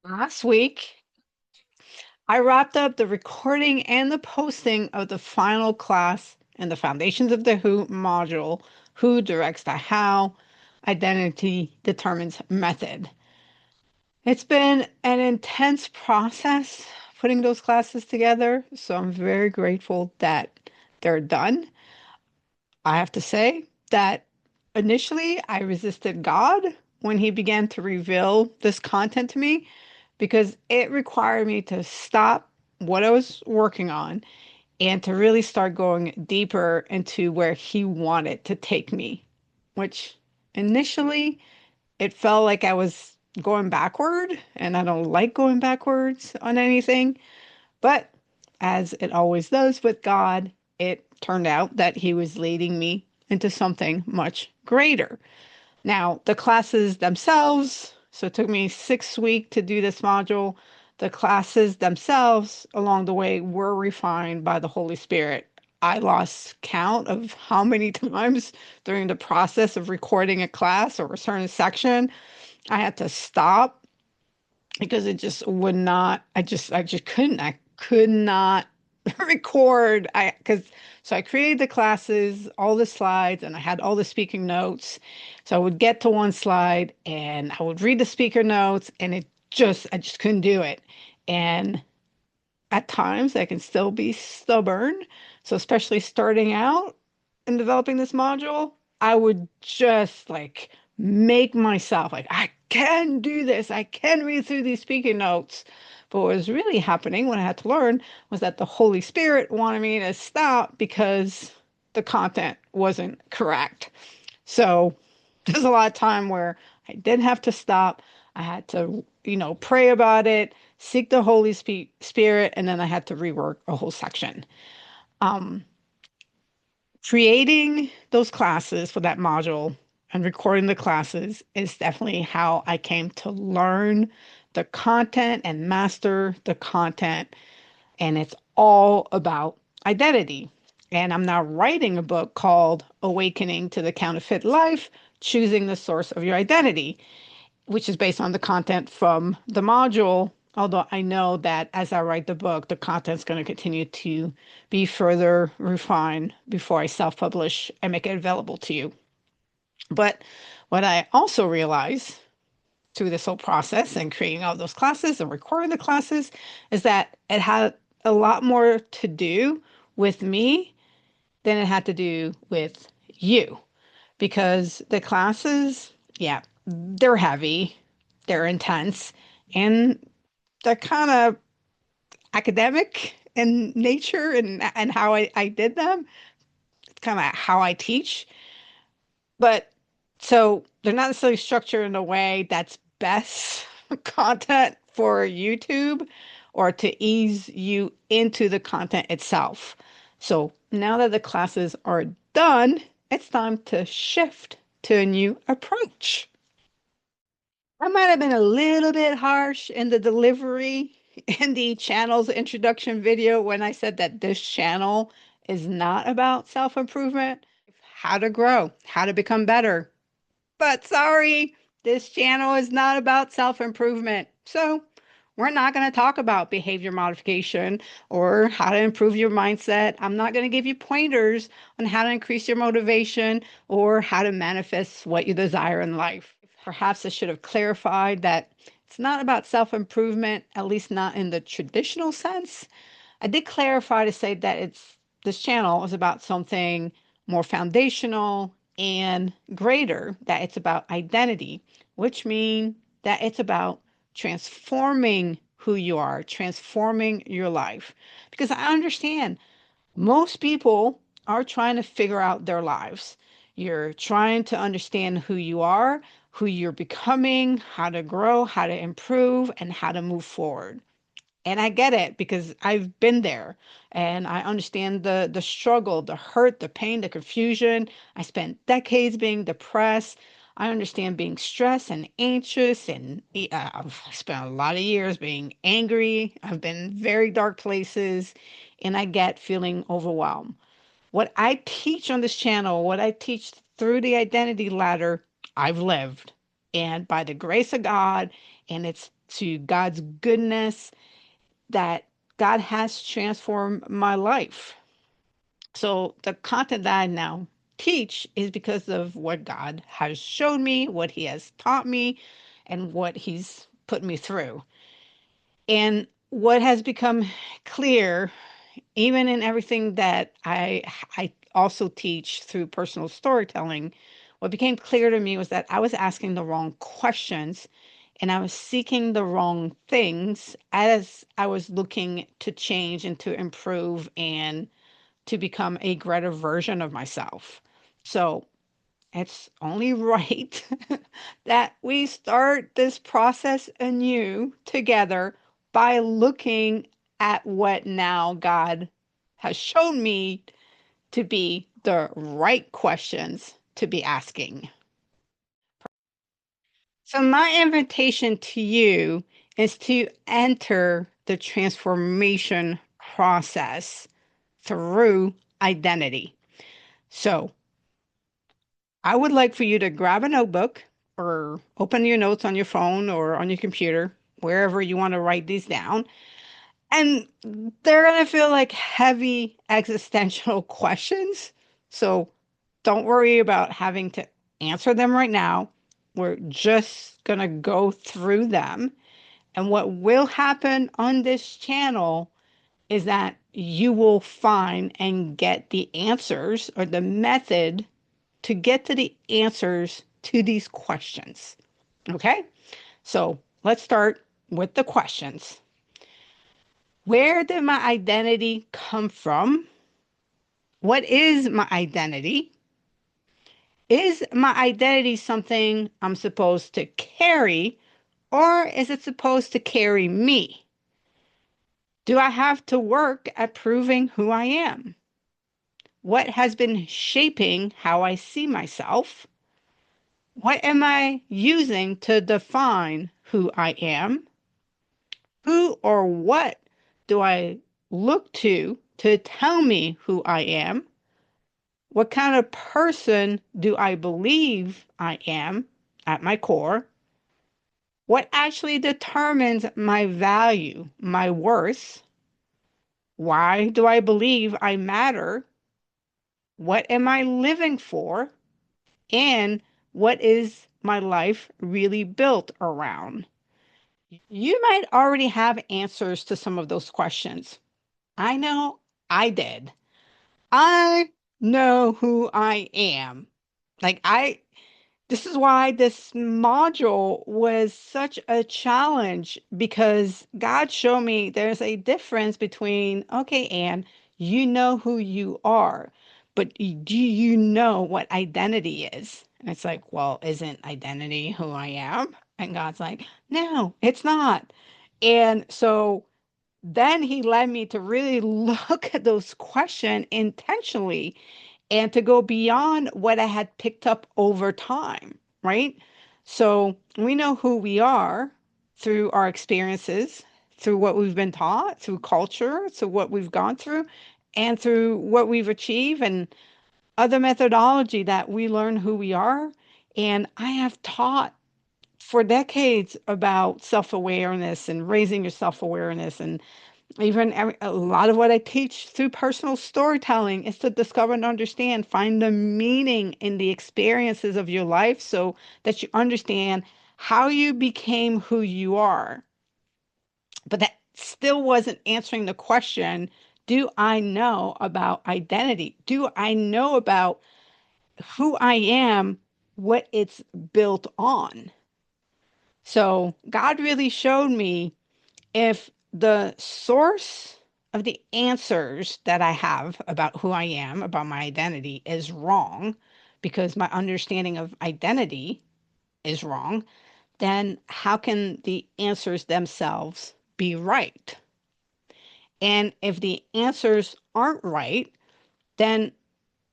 Last week, I wrapped up the recording and the posting of the final class in the Foundations of the Who module, Who Directs the How, Identity Determines Method. It's been an intense process putting those classes together, so I'm very grateful that they're done. I have to say that initially I resisted God when He began to reveal this content to me because it required me to stop what I was working on and to really start going deeper into where He wanted to take me, which initially it felt like I was going backward, and I don't like going backwards on anything. But as it always does with God, it turned out that He was leading me into something much greater. Now, the classes themselves, so it took me 6 weeks to do this module. The classes themselves along the way were refined by the Holy Spirit. I lost count of how many times during the process of recording a class or a certain section I had to stop because it just would not, I just couldn't. I could not record. So I created the classes, all the slides, and I had all the speaking notes. So I would get to one slide and I would read the speaker notes and I just couldn't do it. And at times I can still be stubborn. So especially starting out in developing this module, I would just like make myself like, I can do this. I can read through these speaking notes. But what was really happening when I had to learn was that the Holy Spirit wanted me to stop because the content wasn't correct. So there's a lot of time where I did have to stop. I had to, pray about it, seek the Holy Spirit, and then I had to rework a whole section. Um, Creating those classes for that module and recording the classes is definitely how I came to learn the content and master the content. And it's all about identity. And I'm now writing a book called Awakening to the Counterfeit Life, Choosing the Source of Your Identity, which is based on the content from the module. Although I know that as I write the book, the content's going to continue to be further refined before I self publish and make it available to you. But what I also realize through this whole process and creating all those classes and recording the classes is that it had a lot more to do with me than it had to do with you. Because the classes, yeah, they're heavy, they're intense, and they're kind of academic in nature and how I did them. It's kind of how I teach. But so they're not necessarily structured in a way that's best content for YouTube or to ease you into the content itself. So now that the classes are done, it's time to shift to a new approach. I might have been a little bit harsh in the delivery in the channel's introduction video when I said that this channel is not about self-improvement, how to grow, how to become better. But sorry, this channel is not about self-improvement. So we're not going to talk about behavior modification or how to improve your mindset. I'm not going to give you pointers on how to increase your motivation or how to manifest what you desire in life. Perhaps I should have clarified that it's not about self-improvement, at least not in the traditional sense. I did clarify to say that this channel is about something more foundational and greater, that it's about identity, which means that it's about transforming who you are, transforming your life. Because I understand most people are trying to figure out their lives. You're trying to understand who you are, who you're becoming, how to grow, how to improve, and how to move forward. And I get it because I've been there and I understand the struggle, the hurt, the pain, the confusion. I spent decades being depressed. I understand being stressed and anxious, and I've spent a lot of years being angry. I've been in very dark places, and I get feeling overwhelmed. What I teach on this channel, what I teach through the identity ladder, I've lived. And by the grace of God and it's to God's goodness that God has transformed my life. So the content that I now teach is because of what God has shown me, what He has taught me, and what He's put me through. And what has become clear, even in everything that I also teach through personal storytelling, what became clear to me was that I was asking the wrong questions and I was seeking the wrong things as I was looking to change and to improve and to become a greater version of myself. So it's only right that we start this process anew together by looking at what now God has shown me to be the right questions to be asking. So, my invitation to you is to enter the transformation process through identity. So, I would like for you to grab a notebook or open your notes on your phone or on your computer, wherever you want to write these down. And they're going to feel like heavy existential questions. So don't worry about having to answer them right now. We're just going to go through them. And what will happen on this channel is that you will find and get the answers or the method to get to the answers to these questions. Okay? So let's start with the questions. Where did my identity come from? What is my identity? Is my identity something I'm supposed to carry, or is it supposed to carry me? Do I have to work at proving who I am? What has been shaping how I see myself? What am I using to define who I am? Who or what do I look to tell me who I am? What kind of person do I believe I am at my core? What actually determines my value, my worth? Why do I believe I matter? What am I living for? And what is my life really built around? You might already have answers to some of those questions. I know I did. I know who I am. Like this is why this module was such a challenge because God showed me there's a difference between, okay, Anne, you know who you are, but do you know what identity is? And it's like, well, isn't identity who I am? And God's like, no, it's not. And so then he led me to really look at those questions intentionally and to go beyond what I had picked up over time, right? So we know who we are through our experiences, through what we've been taught, through culture, through what we've gone through, and through what we've achieved and other methodology that we learn who we are. And I have taught for decades about self-awareness and raising your self-awareness and even a lot of what I teach through personal storytelling is to discover and understand, find the meaning in the experiences of your life so that you understand how you became who you are. But that still wasn't answering the question, do I know about identity? Do I know about who I am, what it's built on? So God really showed me if the source of the answers that I have about who I am, about my identity, is wrong, because my understanding of identity is wrong, then how can the answers themselves be right? And if the answers aren't right, then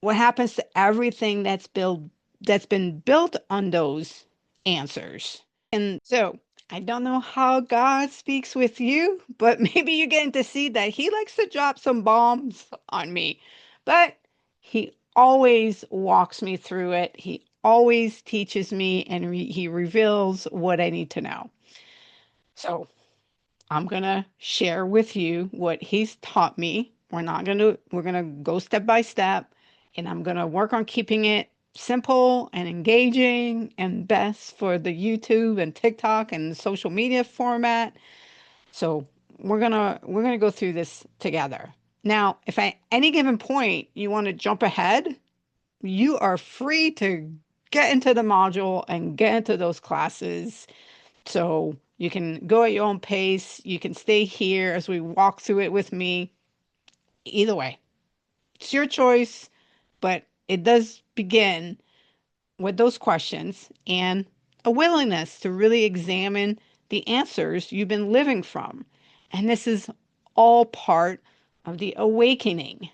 what happens to everything that's been built on those answers? And so I don't know how God speaks with you, but maybe you're getting to see that He likes to drop some bombs on me. But He always walks me through it. He always teaches me and He reveals what I need to know. So I'm going to share with you what he's taught me. We're going to go step by step, and I'm going to work on keeping it simple and engaging and best for the YouTube and TikTok and social media format. So we're going to go through this together. Now, if at any given point you want to jump ahead, you are free to get into the module and get into those classes. So you can go at your own pace. You can stay here as we walk through it with me. Either way, it's your choice, but it does begin with those questions and a willingness to really examine the answers you've been living from. And this is all part of the awakening